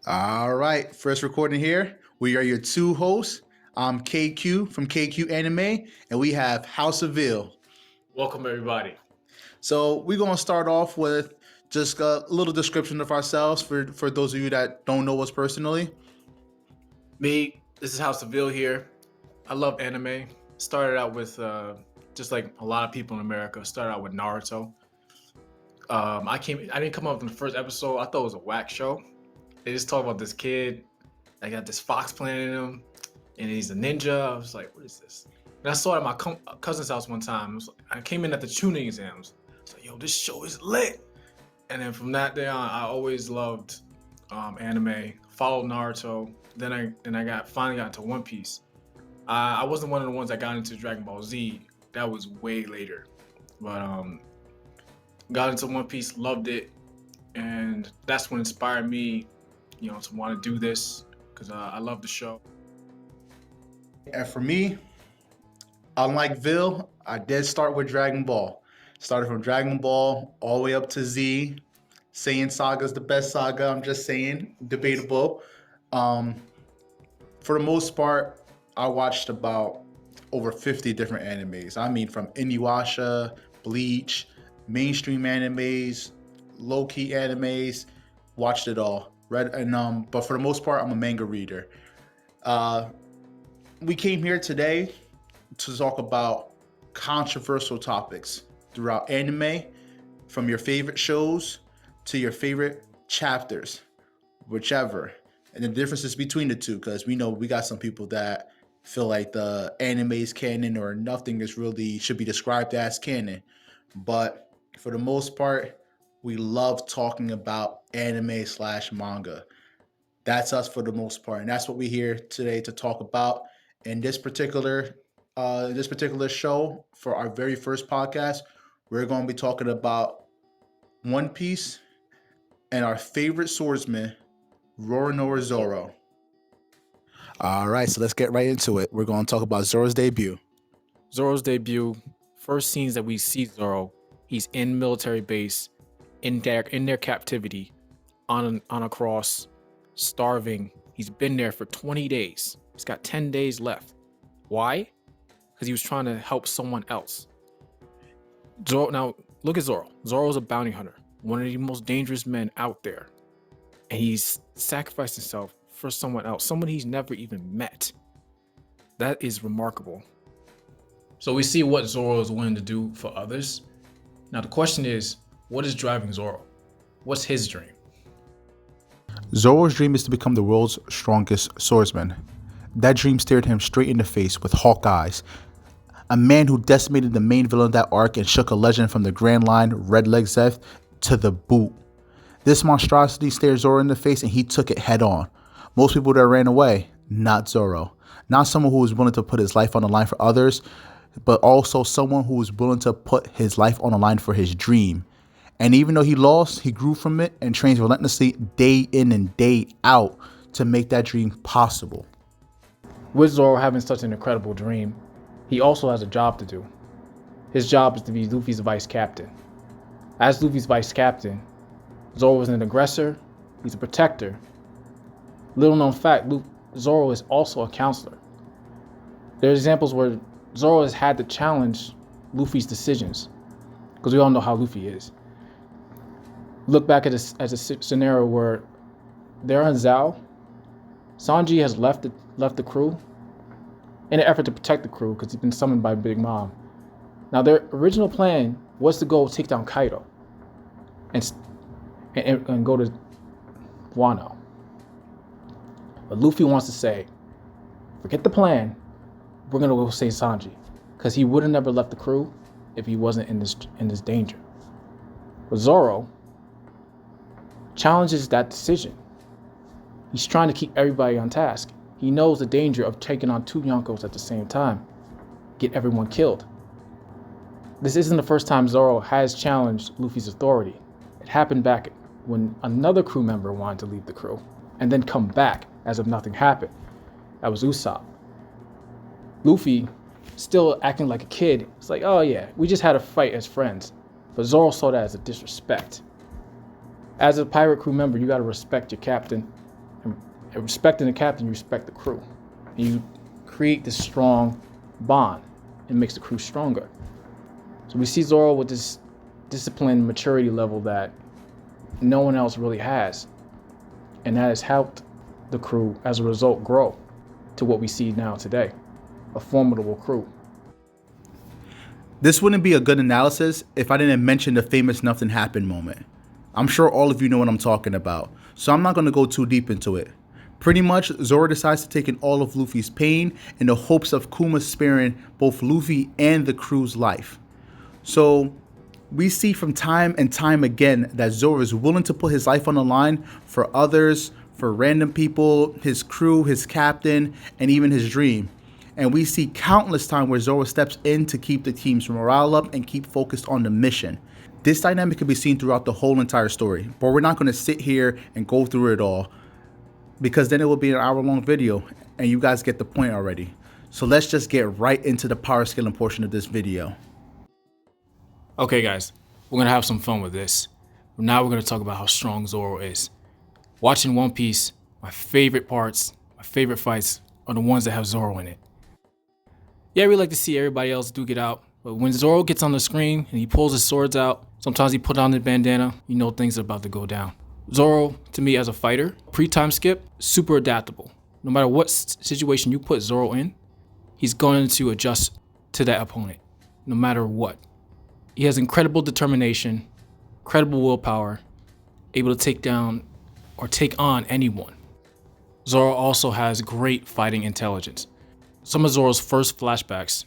All right, first recording here. We are your two hosts. I'm KQ from KQ Anime, and we have House of Ville. Welcome, everybody. So we're gonna start off with just a little description of ourselves for those of you that don't know us personally. This is House Seville here. I love anime. Started out with, just like a lot of people in America, started out with Naruto. I didn't come up with the first episode. I thought it was a whack show. They just talk about this kid. I got this fox planting him, and he's a ninja. I was like, what is this? And I saw it at my cousin's house one time. I came in at the tuning exams. I was like, yo, this show is lit. And then from that day on, I always loved anime. Followed Naruto. Then I finally got into One Piece. I wasn't one of the ones that got into Dragon Ball Z. That was way later. But got into One Piece, loved it, and that's what inspired me, to want to do this because I love the show. And for me, unlike Ville, I did start with Dragon Ball. Started from Dragon Ball all the way up to Z. Saiyan Saga is the best saga. I'm just saying, debatable. Um, for the most part, I watched about over 50 different animes. I mean, from Inuyasha, Bleach, mainstream animes, low key animes. Watched it all. Read and but for the most part, I'm a manga reader. Uh, we came here today to talk about controversial topics throughout anime, from your favorite shows to your favorite chapters, whichever. And the differences between the two, because we know we got some people that feel like the anime is canon or nothing is really should be described as canon. But for the most part, we love talking about anime slash manga. That's us for the most part, and that's what we're here today to talk about. In this particular show, for our very first podcast, we're going to be talking about One Piece and our favorite swordsman, Roronoa Zoro. All right, so let's get right into it. We're going to talk about Zoro's debut. Zoro's debut, first scenes that we see Zoro, he's in military base, in their captivity, on a cross, starving. He's been there for 20 days. He's got 10 days left. Why? Because he was trying to help someone else. Zoro, now look at Zoro. Zoro's a bounty hunter, one of the most dangerous men out there. And he's sacrificed himself for someone else, someone he's never even met. That is remarkable. So we see what Zoro is willing to do for others. Now the question is, what is driving Zoro? What's his dream? Zoro's dream is to become the world's strongest swordsman. That dream stared him straight in the face with hawk eyes. A man who decimated the main villain of that arc and shook a legend from the Grand Line, Red Leg Zeth, to the boot. This monstrosity stared Zoro in the face and he took it head on. Most people that ran away, not Zoro. Not someone who was willing to put his life on the line for others, but also someone who was willing to put his life on the line for his dream. And even though he lost, he grew from it and trained relentlessly day in and day out to make that dream possible. With Zoro having such an incredible dream, he also has a job to do. His job is to be Luffy's vice captain. As Luffy's vice captain, Zoro is an aggressor, he's a protector. Little known fact, Zoro is also a counselor. There are examples where Zoro has had to challenge Luffy's decisions, because we all know how Luffy is. Look back at a scenario where they're on Zao. Sanji has left the crew in an effort to protect the crew because he's been summoned by Big Mom. Now their original plan was to go take down Kaido and go to Wano. But Luffy wants to say, forget the plan, we're gonna go save Sanji, because he would have never left the crew if he wasn't in this danger. But Zoro challenges that decision. He's trying to keep everybody on task. He knows the danger of taking on two Yonkos at the same time, get everyone killed. This isn't the first time Zoro has challenged Luffy's authority. It happened back when another crew member wanted to leave the crew and then come back as if nothing happened. That was Usopp. Luffy, still acting like a kid, it's like, oh yeah, we just had a fight as friends. But Zoro saw that as a disrespect. As a pirate crew member, you gotta respect your captain And respecting the captain, you respect the crew. And you create this strong bond. It makes the crew stronger. So we see Zoro with this discipline, maturity level that no one else really has. And that has helped the crew, as a result, grow to what we see now today. A formidable crew. This wouldn't be a good analysis if I didn't mention the famous nothing happened moment. I'm sure all of you know what I'm talking about, so I'm not going to go too deep into it. Pretty much, Zoro decides to take in all of Luffy's pain in the hopes of Kuma sparing both Luffy and the crew's life. So we see from time and time again that Zoro is willing to put his life on the line for others, for random people, his crew, his captain, and even his dream. And we see countless times where Zoro steps in to keep the team's morale up and keep focused on the mission. This dynamic can be seen throughout the whole entire story, but we're not going to sit here and go through it all, because then it will be an hour-long video, and you guys get the point already. So let's just get right into the power scaling portion of this video. Okay, guys, we're going to have some fun with this. Now we're going to talk about how strong Zoro is. Watching One Piece, my favorite parts, my favorite fights are the ones that have Zoro in it. Yeah, we like to see everybody else duke it out, but when Zoro gets on the screen and he pulls his swords out, sometimes he put on the bandana, you know things are about to go down. Zoro, to me as a fighter, pre-time skip, super adaptable. No matter what situation you put Zoro in, he's going to adjust to that opponent, no matter what. He has incredible determination, incredible willpower, able to take down or take on anyone. Zoro also has great fighting intelligence. Some of Zoro's first flashbacks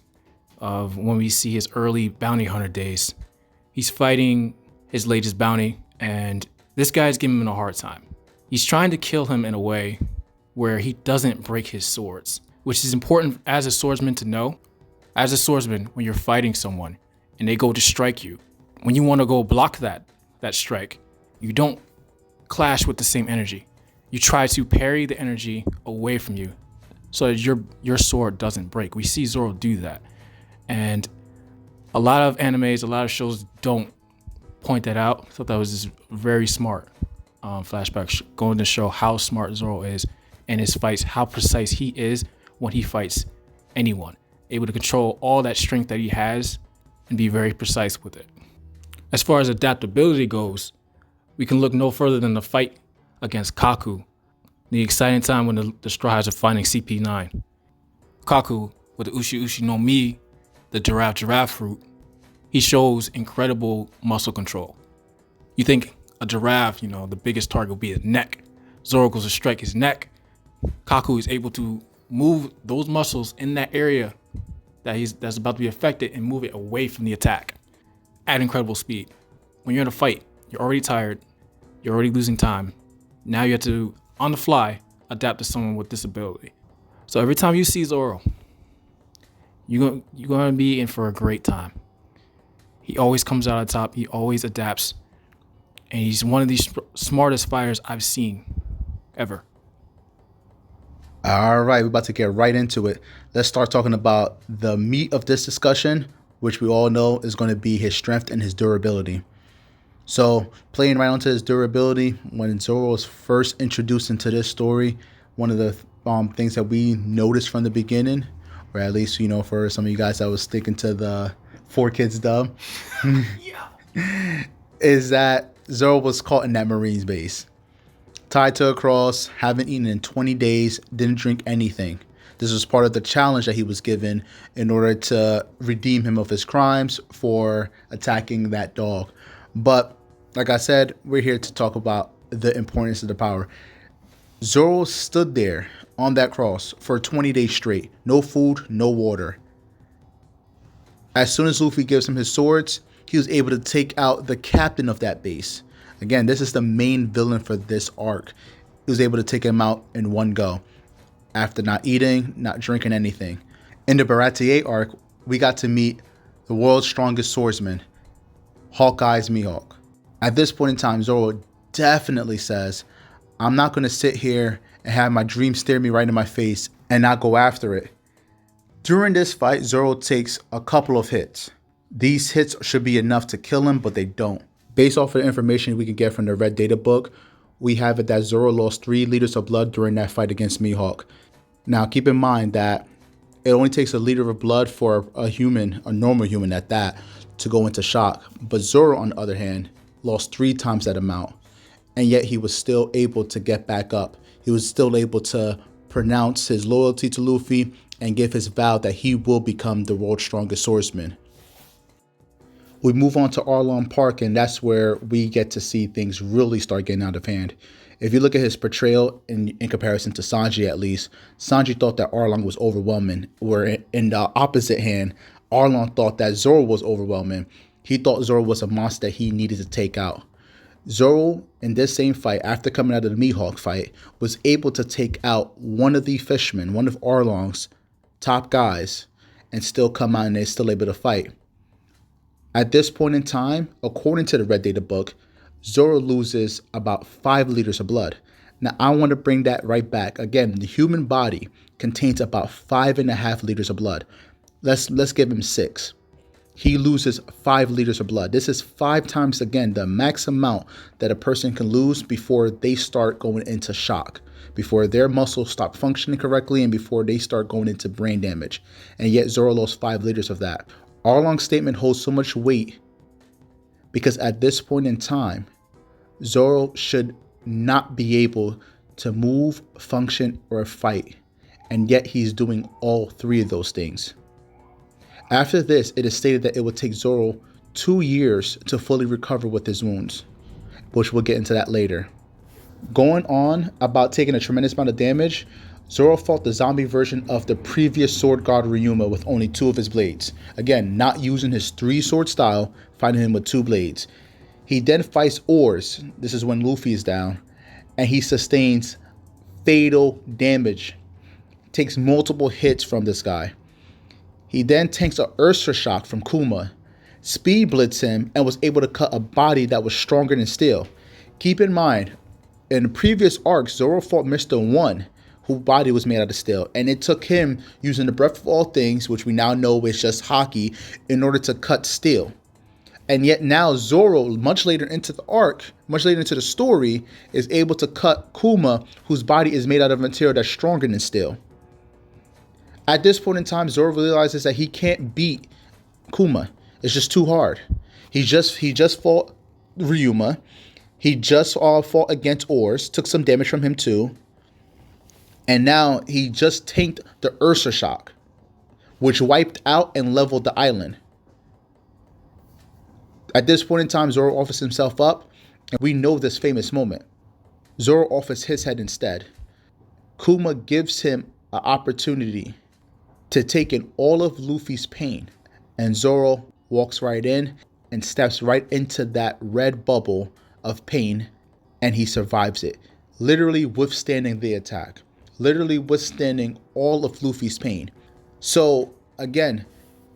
of when we see his early bounty hunter days, he's fighting his latest bounty, and this guy's giving him a hard time. He's trying to kill him in a way where he doesn't break his swords, which is important as a swordsman to know. As a swordsman, when you're fighting someone and they go to strike you, when you want to go block that strike, you don't clash with the same energy. You try to parry the energy away from you so that your sword doesn't break. We see Zoro do that. And a lot of animes, a lot of shows don't point that out. I thought that was just very smart flashback going to show how smart Zoro is in his fights, how precise he is when he fights anyone. Able to control all that strength that he has and be very precise with it. As far as adaptability goes, we can look no further than the fight against Kaku. The exciting time when the Straw Hats are finding CP9. Kaku, with the Ushi Ushi no Mi, the giraffe fruit, he shows incredible muscle control. You think a giraffe, the biggest target will be the neck. Zoro goes to strike his neck. Kaku is able to move those muscles in that area that's about to be affected and move it away from the attack at incredible speed. When you're in a fight, you're already tired, you're already losing time. Now you have to, on the fly, adapt to someone with this ability. So every time you see Zoro, you're going to be in for a great time. He always comes out on top. He always adapts. And he's one of the smartest fighters I've seen ever. All right, we're about to get right into it. Let's start talking about the meat of this discussion, which we all know is going to be his strength and his durability. So playing right onto his durability, when Zoro was first introduced into this story, one of the things that we noticed from the beginning, or at least, for some of you guys that was sticking to the 4Kids dub, is that Zoro was caught in that Marines base. Tied to a cross, haven't eaten in 20 days, didn't drink anything. This was part of the challenge that he was given in order to redeem him of his crimes for attacking that dog. But like I said, we're here to talk about the importance of the power. Zoro stood there on that cross for 20 days straight. No food, no water. As soon as Luffy gives him his swords, he was able to take out the captain of that base. Again, this is the main villain for this arc. He was able to take him out in one go after not eating, not drinking anything. In the Baratier arc, we got to meet the world's strongest swordsman, Hawkeye's Mihawk. At this point in time, Zoro definitely says, I'm not going to sit here and have my dream stare me right in my face and not go after it. During this fight, Zoro takes a couple of hits. These hits should be enough to kill him, but they don't. Based off of the information we can get from the Red Data book, we have it that Zoro lost 3 liters of blood during that fight against Mihawk. Now, keep in mind that it only takes a liter of blood for a human, a normal human at that, to go into shock. But Zoro, on the other hand, lost 3 times that amount. And yet he was still able to get back up. He was still able to pronounce his loyalty to Luffy and give his vow that he will become the world's strongest swordsman. We move on to Arlong Park, and that's where we get to see things really start getting out of hand. If you look at his portrayal in comparison to Sanji, at least, Sanji thought that Arlong was overwhelming, where in the opposite hand, Arlong thought that Zoro was overwhelming. He thought Zoro was a monster that he needed to take out. Zoro, in this same fight, after coming out of the Mihawk fight, was able to take out one of the fishermen, one of Arlong's top guys, and still come out and they're still able to fight. At this point in time, according to the Red Data book, Zoro loses about 5 liters of blood. Now, I want to bring that right back. Again, the human body contains about 5.5 liters of blood. Let's give him 6. He loses 5 liters of blood. This is 5 times, again, the max amount that a person can lose before they start going into shock, before their muscles stop functioning correctly, and before they start going into brain damage. And yet Zoro lost 5 liters of that. Arlong's statement holds so much weight because at this point in time, Zoro should not be able to move, function, or fight. And yet he's doing all 3 of those things. After this, it is stated that it would take Zoro 2 years to fully recover with his wounds, which we'll get into that later. Going on about taking a tremendous amount of damage, Zoro fought the zombie version of the previous sword god Ryuma with only 2 of his blades. Again, not using his 3-sword style, fighting him with 2 blades. He then fights Oars, this is when Luffy is down, and he sustains fatal damage. Takes multiple hits from this guy. He then tanks a Ursa shock from Kuma, speed blitz him, and was able to cut a body that was stronger than steel. Keep in mind, in the previous arc, Zoro fought Mr. One, whose body was made out of steel, and it took him using the breath of all things, which we now know is just hockey, in order to cut steel. And yet now Zoro, much later into the arc, much later into the story, is able to cut Kuma, whose body is made out of material that's stronger than steel. At this point in time, Zoro realizes that he can't beat Kuma. It's just too hard. He just fought Ryuma. He just fought against Oars, took some damage from him too. And now he just tanked the Ursa shock, which wiped out and leveled the island. At this point in time, Zoro offers himself up, and we know this famous moment. Zoro offers his head instead. Kuma gives him an opportunity to take in all of Luffy's pain, and Zoro walks right in and steps right into that red bubble of pain, and he survives it, literally withstanding the attack, literally withstanding all of Luffy's pain. So again,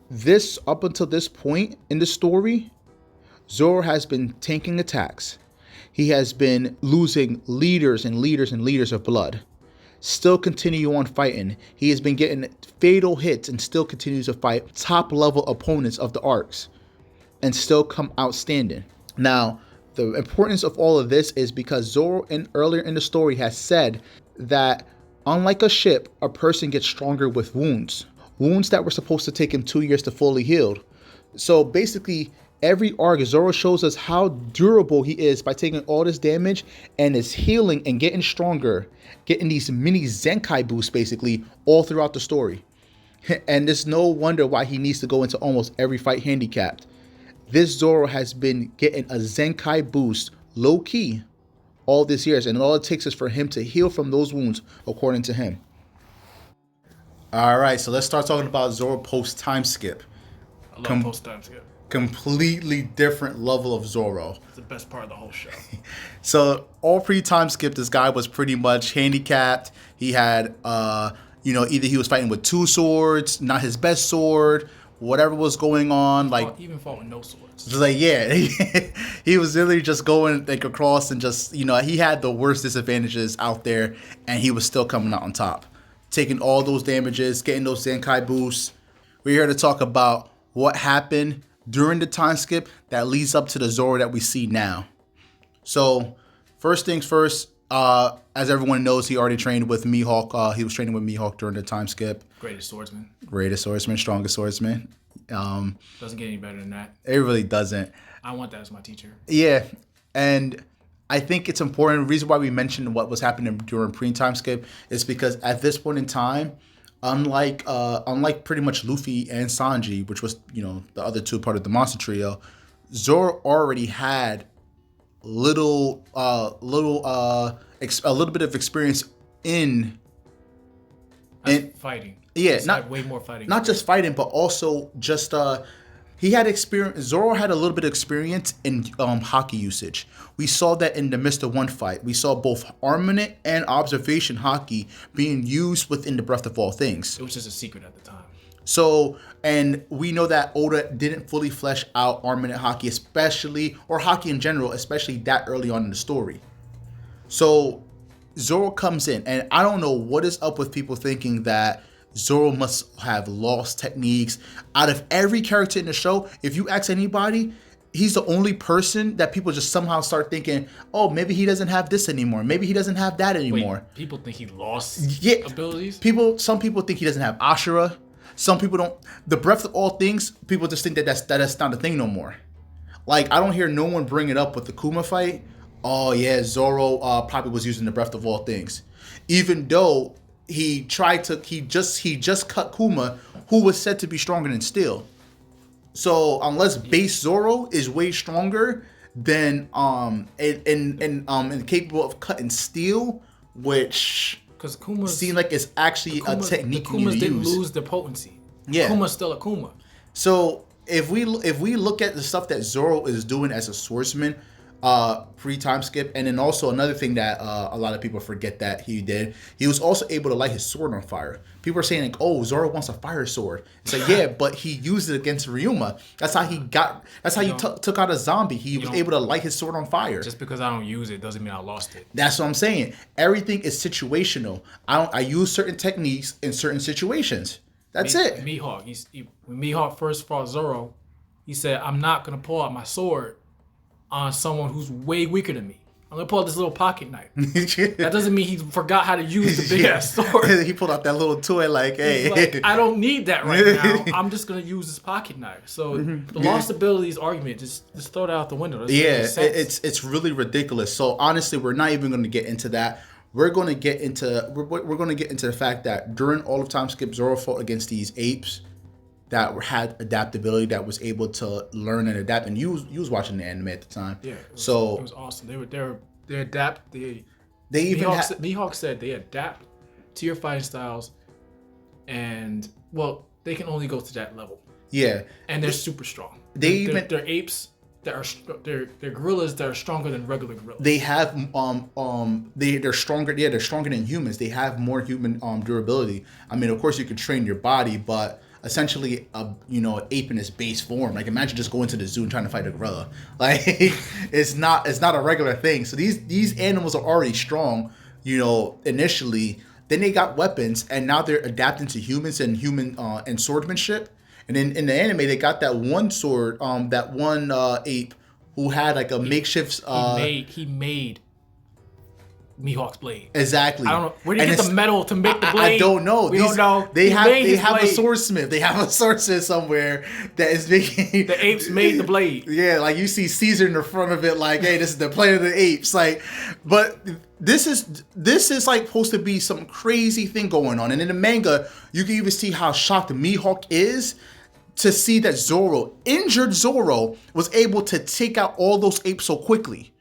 this up until this point in the story, Zoro has been tanking attacks. He has been losing liters and liters and liters of blood. Still continue on fighting. He has been getting fatal hits and still continues to fight top level opponents of the arcs and still come out standing. Now, the importance of all of this is because Zoro earlier in the story has said that unlike a ship, a person gets stronger with wounds. Wounds that were supposed to take him 2 years to fully heal. So basically, every arc, Zoro shows us how durable he is by taking all this damage and is healing and getting stronger, getting these mini Zenkai boosts basically all throughout the story. And there's no wonder why he needs to go into almost every fight handicapped. This Zoro has been getting a Zenkai boost low-key all these years, and all it takes is for him to heal from those wounds, according to him. All right, so let's start talking about Zoro post-time skip. I love post-time skip. Completely different level of Zoro. It's the best part of the whole show. So all pre-time skip, this guy was pretty much handicapped. He had, either he was fighting with 2 swords, not his best sword, whatever was going on. He even fought with no swords. Just like, yeah, he was literally just going like across and just, he had the worst disadvantages out there, and he was still coming out on top, taking all those damages, getting those Zenkai boosts. We're here to talk about what happened during the time skip that leads up to the Zoro that we see now. So First things first. As everyone knows, he already trained with Mihawk. He was training with Mihawk during the time skip. Greatest swordsman. Greatest swordsman, strongest swordsman. Doesn't get any better than that. It really doesn't. I want that as my teacher. Yeah, and I think it's important. The reason why we mentioned what was happening during pre-time skip is because at this point in time, unlike pretty much Luffy and Sanji, which was the other two part of the monster trio, Zoro already had a little bit of experience in fighting. Yeah, He's had way more fighting. Not just fighting, but also just he had experience. Zoro had a little bit of experience in haki usage. We saw that in the Mr. One fight. We saw both armament and observation haki being used within the Breath of All Things. It was just a secret at the time. So, and we know that Oda didn't fully flesh out armament haki, especially, or haki in general, especially that early on in the story. So, Zoro comes in, and I don't know what is up with people thinking that Zoro must have lost techniques. Out of every character in the show, if you ask anybody, he's the only person that people just somehow start thinking, oh, maybe he doesn't have this anymore. Maybe he doesn't have that anymore. Wait, people think he lost abilities? Some people think he doesn't have Ashura. Some people don't. The Breath of All Things, people just think that's not a thing no more. Like, I don't hear no one bring it up with the Kuma fight. Oh yeah, Zoro probably was using the Breath of All Things, even though he just cut Kuma, who was said to be stronger than Steel. So unless base Zoro is way stronger than and capable of cutting Steel, which because Kuma seems like it's actually a technique the Kumas didn't lose their potency. Yeah, Kuma's still a Kuma. So if we look at the stuff that Zoro is doing as a swordsman, pre-time skip, and then also another thing that a lot of people forget that he did, he was also able to light his sword on fire. People are saying like, oh, Zoro wants a fire sword. It's like, yeah, but he used it against Ryuma. That's how he took out a zombie. He was able to light his sword on fire. Just because I don't use it doesn't mean I lost it. That's what I'm saying. Everything is situational. I use certain techniques in certain situations. That's it. Mihawk, when Mihawk first fought Zoro, he said, I'm not going to pull out my sword on someone who's way weaker than me. I'm gonna pull out this little pocket knife. That doesn't mean he forgot how to use the big ass sword. He pulled out that little toy like, hey. Like, I don't need that right now. I'm just gonna use this pocket knife. So the lost abilities argument, just throw it out the window. It's really ridiculous. So honestly, we're not even gonna get into that. We're gonna get into the fact that during all of time skip, Zoro fought against these apes that had adaptability, that was able to learn and adapt. And you was watching the anime at the time. Yeah. It was awesome. They adapt. Mihawk said they adapt to your fighting styles, and they can only go to that level. Yeah. And they're super strong. They're apes that are they're gorillas that are stronger than regular gorillas. They have they're stronger. Yeah, they're stronger than humans. They have more human durability. I mean, of course, you can train your body, but essentially an ape in its base form. Like, imagine just going to the zoo and trying to fight a gorilla. Like, it's not a regular thing. So these animals are already strong, initially. Then they got weapons, and now they're adapting to humans and human and swordsmanship. And then in the anime, they got that one sword, that one ape who had like a makeshift. He made Mihawk's blade. Exactly. I don't know. Where did he get the metal to make the blade? I don't know. We don't know. They have a swordsmith. They have a swordsmith somewhere that is making. The apes made the blade. Yeah, like you see Caesar in the front of it, like, hey, this is the Planet of the Apes. Like, but this is like supposed to be some crazy thing going on. And in the manga, you can even see how shocked Mihawk is to see that injured Zoro, was able to take out all those apes so quickly.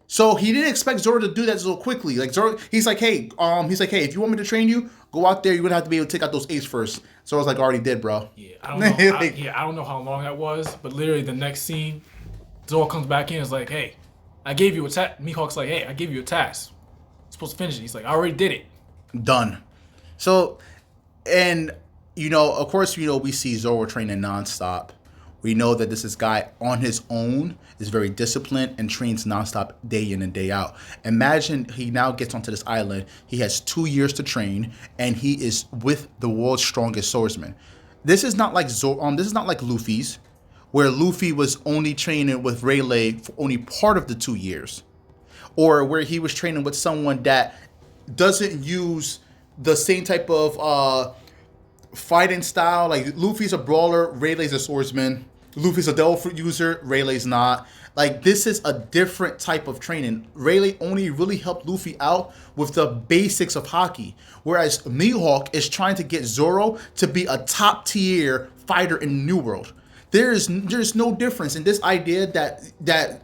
So he didn't expect Zoro to do that so quickly. Like Zoro, he's like, hey, if you want me to train you, go out there. You're gonna have to be able to take out those apes first. Zoro's like, already did, bro. Yeah, I don't know. I don't know how long that was, but literally the next scene, Zoro comes back in and is like, hey, I gave you a task. Mihawk's like, hey, I gave you a task. You're supposed to finish it. He's like, I already did it. Done. So, and of course, we see Zoro training nonstop. We know that this guy on his own is very disciplined and trains nonstop day in and day out. Imagine he now gets onto this island. He has 2 years to train, and he is with the world's strongest swordsman. This is not like this is not like Luffy's, where Luffy was only training with Rayleigh for only part of the 2 years. or where he was training with someone that doesn't use the same type of fighting style. Like Luffy's a brawler, Rayleigh's a swordsman. Luffy's a devil fruit user, Rayleigh's not. Like this is a different type of training. Rayleigh only really helped Luffy out with the basics of hockey, whereas Mihawk is trying to get Zoro to be a top tier fighter in the New World. There's no difference in this idea that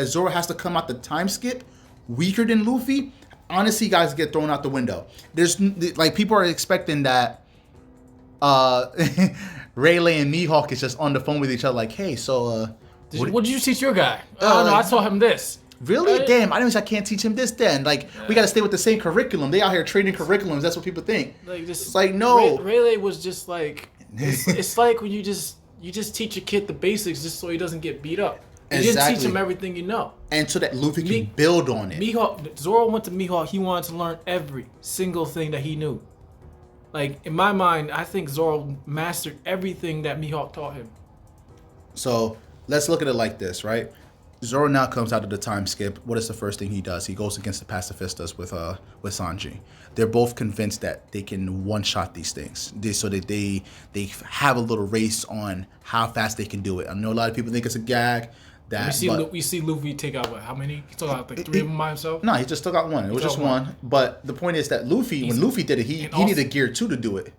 Zoro has to come out the time skip weaker than Luffy. Honestly, guys, get thrown out the window. There's like people are expecting that Rayleigh and Mihawk is just on the phone with each other, like, hey, so what did you teach your guy? Oh no, I taught him this. Really? Damn, I can't teach him this then. Like, we gotta stay with the same curriculum. They out here trading curriculums. That's what people think. Like this, it's like, no. Rayleigh was just like, it's like when you just teach a kid the basics just so he doesn't get beat up. You just teach him everything you know. And so that Luffy can build on it. Zoro went to Mihawk, he wanted to learn every single thing that he knew. Like, in my mind, I think Zoro mastered everything that Mihawk taught him. So, let's look at it like this, right? Zoro now comes out of the time skip. What is the first thing he does? He goes against the pacifistas with Sanji. They're both convinced that they can one-shot these things. So that they have a little race on how fast they can do it. I know a lot of people think it's a gag. We see Luffy take out how many? He took out like 3 of them by himself? No, he just took out one. It was just one. But the point is that when Luffy did it, he needed gear 2 to do it.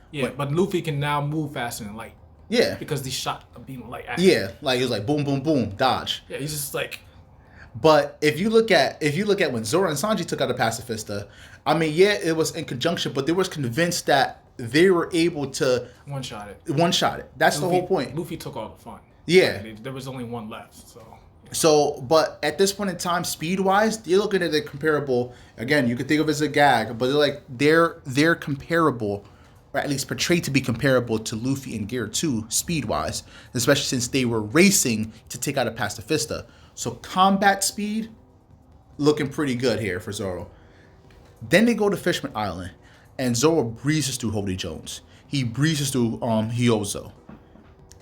Yeah, but Luffy can now move faster than light. Yeah. Because these shot a beam of light at him. Yeah, like it was like boom, boom, boom, dodge. Yeah, he's just like. But if you look at when Zoro and Sanji took out a pacifista, I mean, yeah, it was in conjunction, but they was convinced that they were able to one-shot it. That's the whole point. Luffy took all the fun. Yeah. There was only one left, so. So, but at this point in time, speed-wise, you're looking at it comparable. Again, you could think of it as a gag, but they're comparable, or at least portrayed to be comparable to Luffy and Gear 2 speed-wise, especially since they were racing to take out a pacifista. So combat speed, looking pretty good here for Zoro. Then they go to Fishman Island, and Zoro breezes through Hody Jones. He breezes through Hyozo.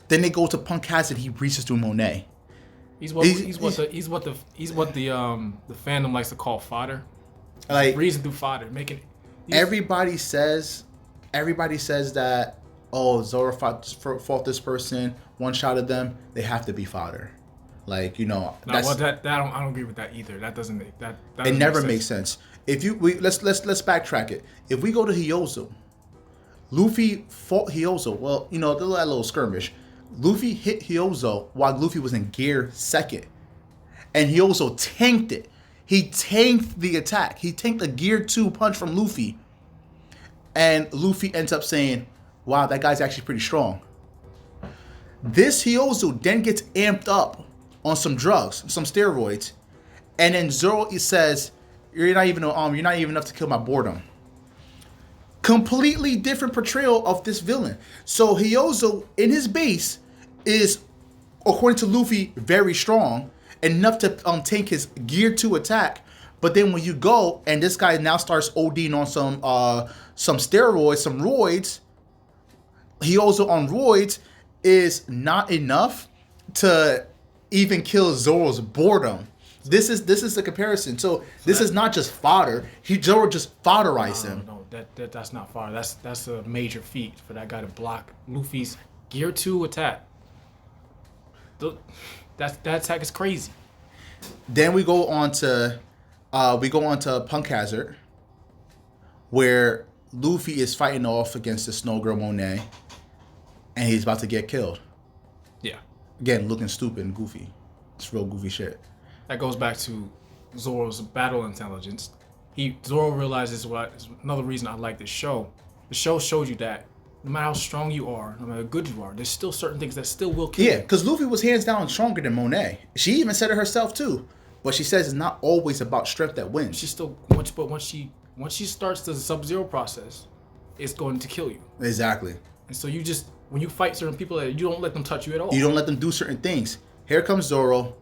Then they go to Punk Hazard. He breezes through Monet. He's what the fandom likes to call fodder. Like breezing through fodder, making. Everybody says that Zoro fought this person, one-shotted them. They have to be fodder. Like, you know. I don't agree with that either. That doesn't make that. It never makes sense. If let's backtrack it. If we go to Hyozo, Luffy fought Hyozo. Well, you know, that little skirmish. Luffy hit Hyozo while Luffy was in gear 2nd. And Hyozo tanked it. He tanked the attack. He tanked a gear 2 punch from Luffy. And Luffy ends up saying, wow, that guy's actually pretty strong. This Hyozo then gets amped up on some drugs, some steroids. And then Zoro says, you're not even enough to kill my boredom. Completely different portrayal of this villain. So Hyozo in his base is, according to Luffy, very strong, enough to tank his gear 2 attack. But then when you go and this guy now starts ODing on some steroids, some roids, Hyozo on roids is not enough to even kill Zoro's boredom. This is the comparison. So this is not just fodder. Zoro just fodderized him. No, that's not fodder. That's a major feat for that guy to block Luffy's gear 2 attack. That attack is crazy. Then we go on to Punk Hazard, where Luffy is fighting off against the Snow Girl Monet, and he's about to get killed. Yeah. Again, looking stupid and goofy. It's real goofy shit. That goes back to Zoro's battle intelligence. Zoro realizes another reason I like this show. The show shows you that no matter how strong you are, no matter how good you are, there's still certain things that still will kill you. Yeah, because Luffy was hands down stronger than Monet. She even said it herself too. But she says it's not always about strength that wins. Once she starts the Sub-Zero process, it's going to kill you. Exactly. And so when you fight certain people, you don't let them touch you at all. You don't let them do certain things. Here comes Zoro,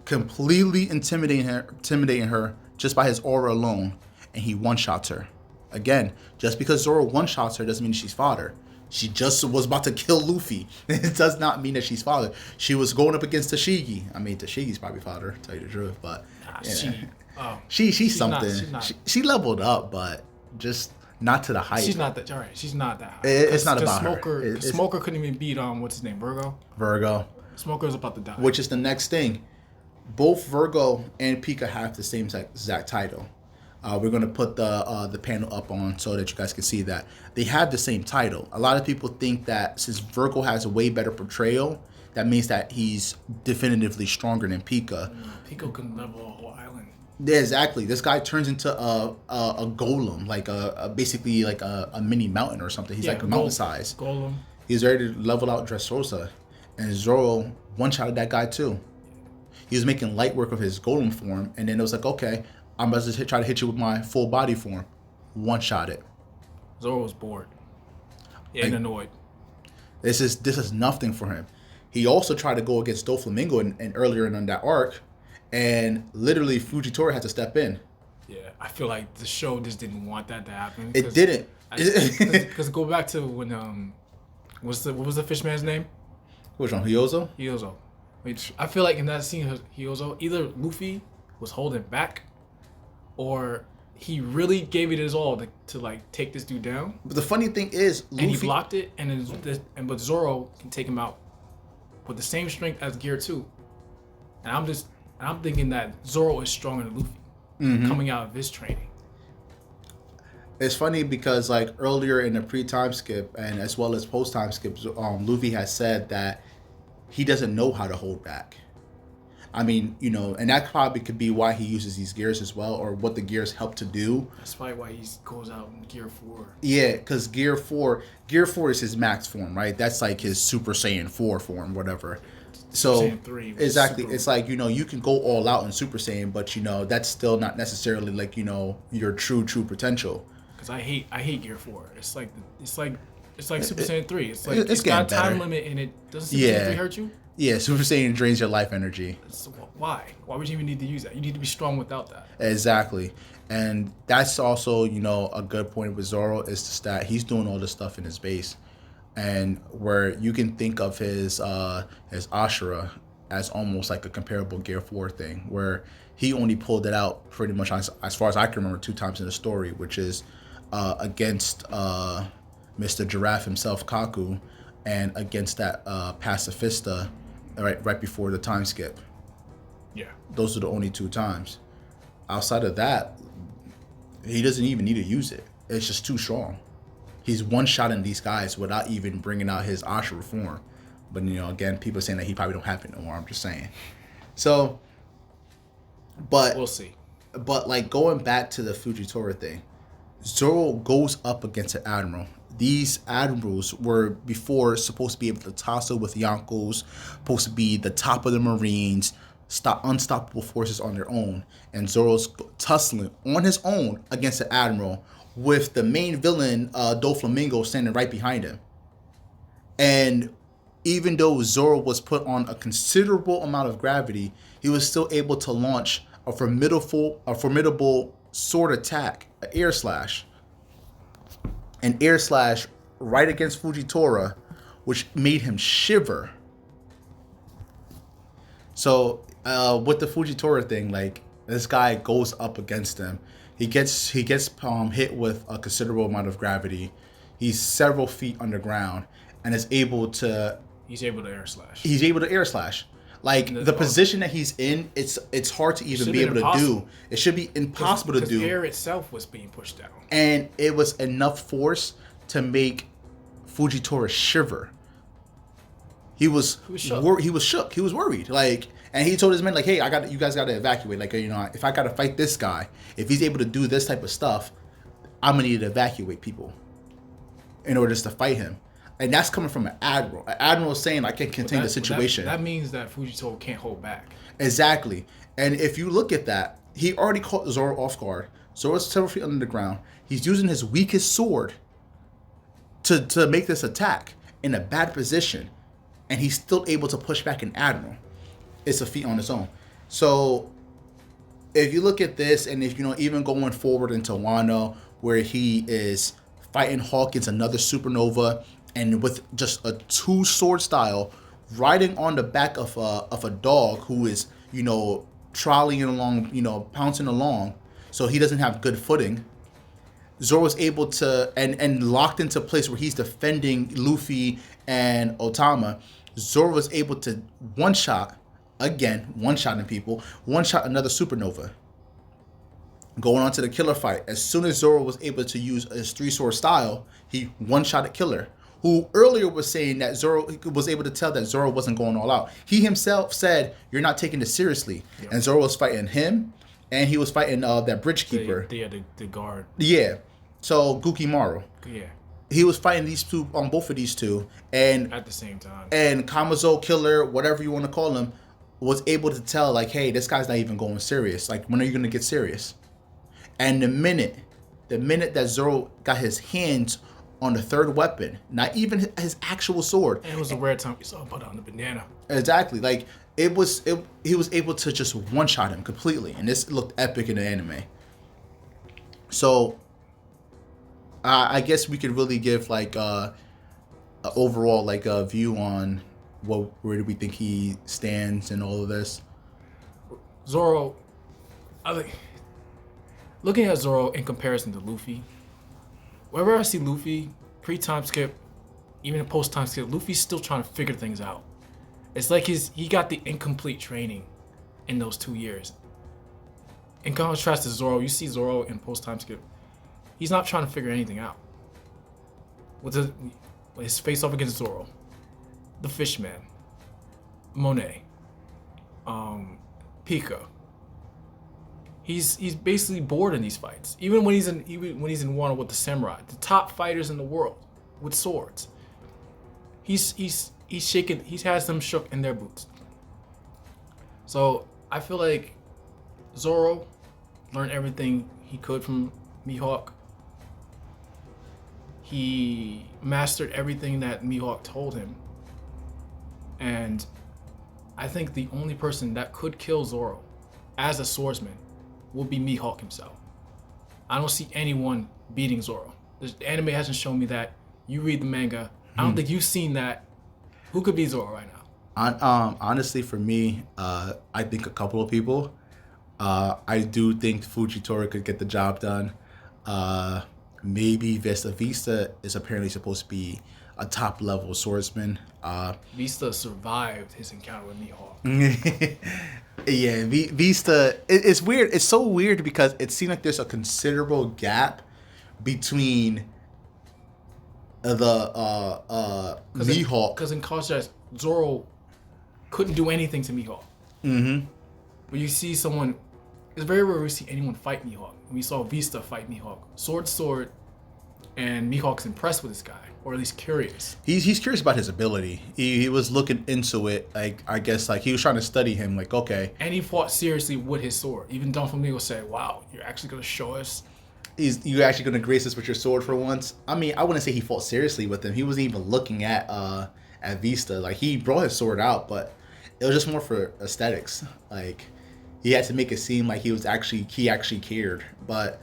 completely intimidating her just by his aura alone, and he one-shots her. Again, just because Zoro one-shots her doesn't mean she's fodder. She just was about to kill Luffy. It does not mean that she's fodder. She was going up against Tashigi. I mean, Tashigi's probably fodder, to tell you the truth, but... Yeah. Oh, she's she's not- something. she's not. She leveled up, but just not to the height. She's not that. All right, she's not that high. It's not about Smoker, her. Smoker couldn't even beat what's his name, Virgo. Virgo. Smoker's about to die. Which is the next thing. Both Virgo and Pika have the same exact title. We're gonna put the panel up on so that you guys can see that they have the same title. A lot of people think that since Virgo has a way better portrayal, that means that he's definitively stronger than Pika. Pico can level a whole island. Yeah, exactly. This guy turns into a golem, like basically like a mini mountain or something. He's like a mountain size. Golem. He's ready to level out Dressrosa, and Zoro one-shotted that guy too. He was making light work of his golem form, and then it was like, okay, I'm about to try to hit you with my full body form. One-shot it. Zoro was bored and annoyed. This is nothing for him. He also tried to go against Doflamingo and earlier in that arc, and literally Fujitora had to step in. Yeah, I feel like the show just didn't want that to happen. It didn't. Because go back to when what was the fish man's name? Which one, Hyozo? Hyozo. Which I feel like in that scene, Hyozo, either Luffy was holding back, or he really gave it his all to like take this dude down. But the funny thing is, Luffy, and he blocked it, but Zoro can take him out with the same strength as Gear 2. And I'm thinking that Zoro is stronger than Luffy coming out of his training. It's funny because like earlier in the pre-time skip and as well as post-time skips, Luffy has said that he doesn't know how to hold back. I mean, and that probably could be why he uses these gears as well, or what the gears help to do. That's probably why he goes out in Gear 4. Yeah, because Gear 4 is his max form, right? That's like his Super Saiyan 4 form, whatever. So Saiyan 3 exactly, super... it's like you can go all out in Super Saiyan, but that's still not necessarily like your true potential. Because I hate Gear 4. It's like Super Saiyan 3. It's like it's got a time better. limit and it doesn't Super Saiyan 3 hurt you. Yeah, Super Saiyan drains your life energy. So why? Why would you even need to use that? You need to be strong without that. Exactly. And that's also, a good point with Zoro is just that he's doing all this stuff in his base. And where you can think of his Ashura as almost like a comparable Gear 4 thing, where he only pulled it out pretty much as far as I can remember 2 times in the story, which is against Mr. Giraffe himself, Kaku, and against that pacifista right before the time skip. Yeah. Those are the only 2 times. Outside of that, he doesn't even need to use it. It's just too strong. He's one-shotting these guys without even bringing out his Ashura form. But, again, people are saying that he probably don't have it no more. I'm just saying. So, but... We'll see. But, like, going back to the Fujitora thing, Zoro goes up against an admiral. These admirals were before supposed to be able to tussle with Yonkos, supposed to be the top of the Marines, stop unstoppable forces on their own. And Zoro's tussling on his own against the admiral with the main villain, Doflamingo, standing right behind him. And even though Zoro was put on a considerable amount of gravity, he was still able to launch a formidable sword attack, an air slash right against Fujitora, which made him shiver. So with the Fujitora thing, like, this guy goes up against him. He gets hit with a considerable amount of gravity. He's several feet underground and is able to. He's able to air slash. He's able to air slash. Like, the position that he's in, it's hard to even be able to do. It should be impossible to do. Because air itself was being pushed down. And it was enough force to make Fujitora shiver. He was shook. He was shook. He was worried. Like, and he told his men, like, hey, you guys got to evacuate. Like, if I got to fight this guy, if he's able to do this type of stuff, I'm going to need to evacuate people in order just to fight him. And that's coming from an admiral. An admiral is saying, I can contain the situation. That means that Fujitora can't hold back. Exactly. And if you look at that, he already caught Zoro off guard. Zoro's several feet under the ground. He's using his weakest sword to make this attack in a bad position. And he's still able to push back an admiral. It's a feat on its own. So if you look at this, and if even going forward into Wano, where he is fighting Hawkins, another supernova, and with just a 2-sword style, riding on the back of a dog who is trolleying along, pouncing along, so he doesn't have good footing. Zoro's able to and locked into a place where he's defending Luffy and Otama. Zoro was able to one shot people, one shot another supernova. Going on to the killer fight. As soon as Zoro was able to use his three sword style, he one shot at Killer, who earlier was saying that Zoro was able to tell that Zoro wasn't going all out. He himself said, "You're not taking this seriously," and Zoro was fighting him, and he was fighting that bridge keeper. The guard. Yeah. So Gukimaru. Yeah. He was fighting these two on both of these two, and at the same time. And Kamazo Killer, whatever you want to call him, was able to tell like, hey, this guy's not even going serious. Like, when are you gonna get serious? And the minute that Zoro got his hands on the third weapon, not even his actual sword. And it was a rare time we saw butter on the banana. Exactly. Like he was able to just one shot him completely, and this looked epic in the anime. So I guess we could really give like a overall like a view on where do we think he stands in all of this. Zoro, looking at Zoro in comparison to Luffy, wherever I see Luffy, pre-time skip, even post-time skip, Luffy's still trying to figure things out. It's like he got the incomplete training in those 2 years. In contrast to Zoro, you see Zoro in post-time skip, he's not trying to figure anything out. With his face off against Zoro, the Fishman, Monet, Pika. He's basically bored in these fights. Even when he's in one with the samurai, the top fighters in the world with swords. He's shaken. He has them shook in their boots. So I feel like Zoro learned everything he could from Mihawk. He mastered everything that Mihawk told him. And I think the only person that could kill Zoro as a swordsman will be Mihawk himself. I don't see anyone beating Zoro. The anime hasn't shown me that. You read the manga. I don't think you've seen that. Who could beat Zoro right now? Honestly, for me, I think a couple of people. I do think Fujitora could get the job done. Maybe Vista. Vista is apparently supposed to be a top level swordsman. Vista survived his encounter with Mihawk. Yeah, Vista. It's weird. It's so weird because it seemed like there's a considerable gap between the Mihawk. Because in contrast, Zoro couldn't do anything to Mihawk. Mm-hmm. When you see someone, it's very rare we see anyone fight Mihawk. We saw Vista fight Mihawk, sword, and Mihawk's impressed with this guy, or at least curious. He's curious about his ability. He was looking into it. Like, I guess like he was trying to study him. Like, okay. And he fought seriously with his sword. Even Don Flamingo said, "Wow, you're actually gonna show us." You're actually gonna grace us with your sword for once. I mean, I wouldn't say he fought seriously with him. He wasn't even looking at Vista. Like, he brought his sword out, but it was just more for aesthetics. Like, he had to make it seem like he actually cared. But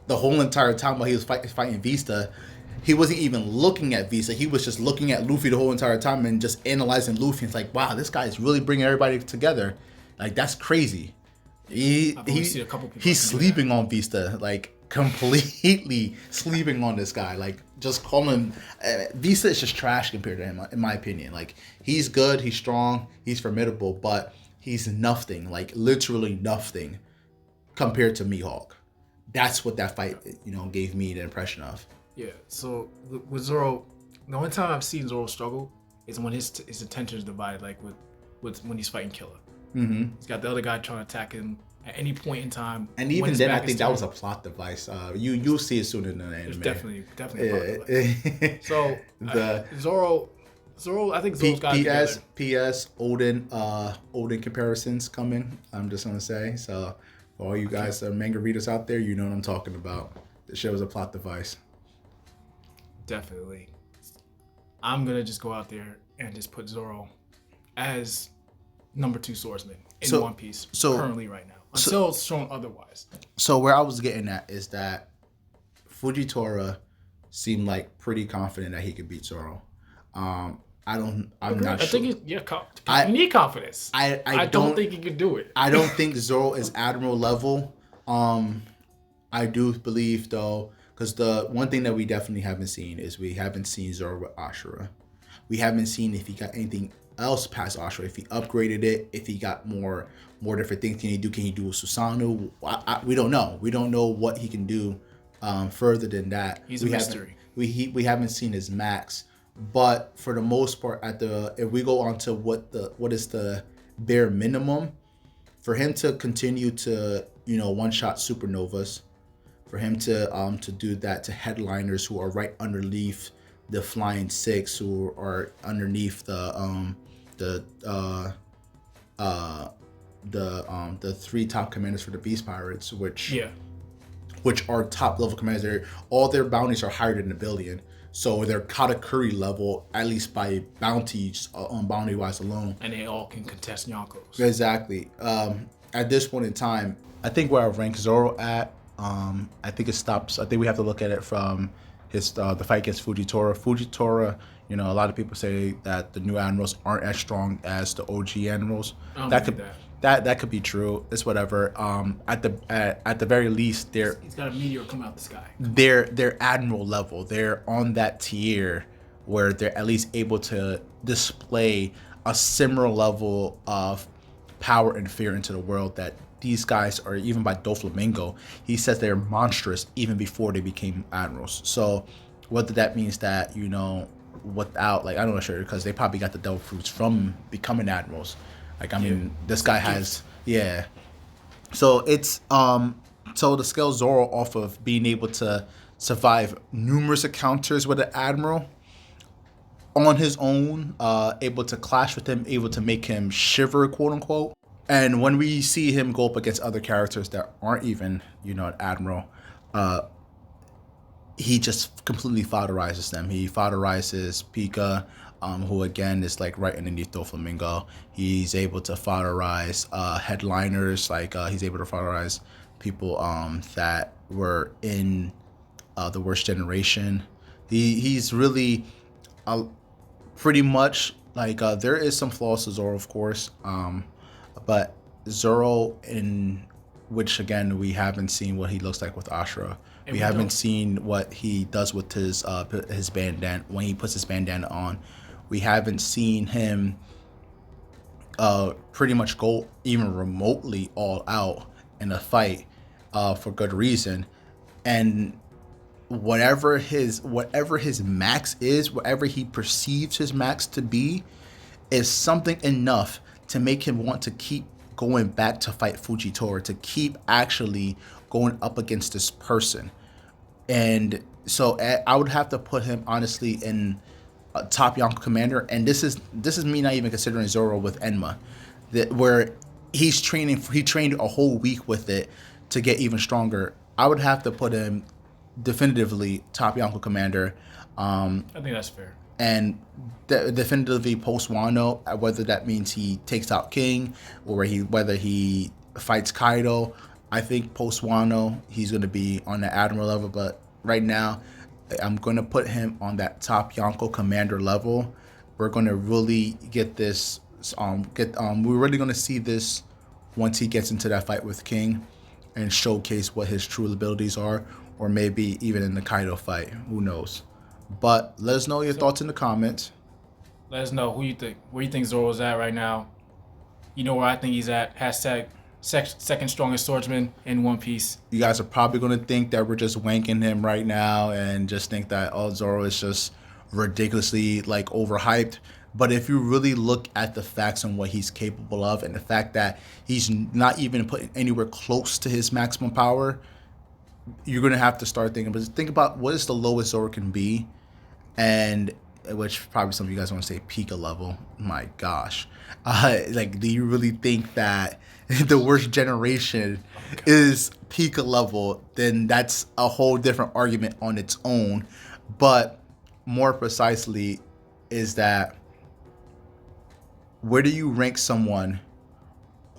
the whole entire time while he was fighting Vista, he wasn't even looking at Vista. He was just looking at Luffy the whole entire time and just analyzing Luffy. It's like, wow, this guy is really bringing everybody together. Like, that's crazy. He's sleeping on Vista, like completely sleeping on this guy. Like, just calling him. Vista is just trash compared to him, in my opinion. Like, he's good, he's strong, he's formidable, but he's nothing. Like, literally nothing compared to Mihawk. That's what that fight, gave me the impression of. Yeah. So with Zoro, the only time I've seen Zoro struggle is when his attention is divided, like with when he's fighting Killer. Mm-hmm. He's got the other guy trying to attack him at any point in time. And even then, I think that was a plot device. You'll see it soon in the anime. Definitely a plot device. So Zoro, I think Zoro's got together. P.S. Odin comparisons coming. I'm just gonna say. So for all you guys manga readers out there, you know what I'm talking about. The show is a plot device. Definitely. I'm gonna just go out there and just put Zoro as number 2 swordsman in One Piece currently right now, until it's shown otherwise. So where I was getting at is that Fujitora seemed like pretty confident that he could beat Zoro. I'm Okay, not I sure. think I you need confidence. I don't don't think you can do it. I don't think Zoro is Admiral level. I do believe though, because the one thing that we definitely haven't seen is we haven't seen Zoro with Ashura. We haven't seen if he got anything else past Ashura. If he upgraded it, if he got more different things can he do? Can he do with Susanoo? We don't know. We don't know what he can do further than that. He's a mystery. We haven't seen his max, but for the most part, if we go on to what is the bare minimum for him to continue to one shot supernovas, for him to do that to headliners who are right underneath the flying six, who are underneath the the three top commanders for the Beast Pirates, which are top level commanders. All their bounties are higher than a billion, so they're Katakuri level, at least by bounties on bounty wise alone. And they all can contest Yonkos. Exactly. At this point in time, I think where I rank Zoro at, I think it stops. I think we have to look at it from his the fight against Fujitora. Fujitora, a lot of people say that the new admirals aren't as strong as the OG admirals. That could be true. It's whatever. At the very least, he's got a meteor come out the sky. They're admiral level. They're on that tier where they're at least able to display a similar level of power and fear into the world that these guys are. Even by Doflamingo, he says they're monstrous even before they became admirals. So whether that means that without, like, I'm not sure, because they probably got the devil fruits from becoming admirals. Like, I mean, this guy has, yeah. So it's so to scale Zoro off of being able to survive numerous encounters with an admiral on his own, able to clash with him, able to make him shiver, quote unquote. And when we see him go up against other characters that aren't even, an admiral, he just completely fodderizes them. He fodderizes Pika, who again is like right underneath Doflamingo. He's able to fodderize headliners, like he's able to fodderize people that were in the worst generation. He's really pretty much like there is some flaws to Zoro, of course, but Zoro, in which again we haven't seen what he looks like with Ashura. We haven't seen what he does with his bandana when he puts his bandana on. We haven't seen him pretty much go even remotely all out in a fight for good reason. And whatever his max is, whatever he perceives his max to be, is something enough to make him want to keep going back to fight Fujitora, to keep actually going up against this person. And so I would have to put him honestly in top Yonko commander. And this is me not even considering Zoro with Enma, where he trained a whole week with it to get even stronger. I would have to put him definitively top Yonko commander. I think that's fair. And definitively post Wano, whether that means he takes out King or whether he fights Kaido. I think post Wano he's going to be on the admiral level, but right now I'm going to put him on that top Yonko commander level. We're going to really get this. We're really going to see this once he gets into that fight with King and showcase what his true abilities are, or maybe even in the Kaido fight. Who knows? But let us know your thoughts in the comments. Let us know who you think, where you think Zoro's at right now. You know where I think he's at. Hashtag second strongest swordsman in One Piece. You guys are probably going to think that we're just wanking him right now and just think that, Zoro is just ridiculously like overhyped. But if you really look at the facts on what he's capable of and the fact that he's not even put anywhere close to his maximum power, you're going to have to start thinking. But think about what is the lowest Zoro can be, and which probably some of you guys want to say Pika level. My gosh. Like, do you really think that the worst generation is Pika level? Then that's a whole different argument on its own. But more precisely is that, where do you rank someone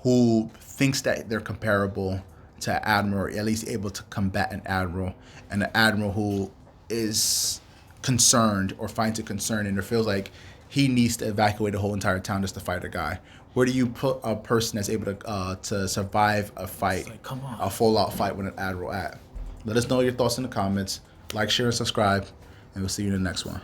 who thinks that they're comparable to Admiral, or at least able to combat an Admiral, and an Admiral who is concerned or finds it concerned and it feels like he needs to evacuate the whole entire town just to fight a guy. Where do you put a person that's able to survive a fight, Like, come on. a full-out fight with an admiral at? Let us know your thoughts in the comments. Like, share, and subscribe, and we'll see you in the next one.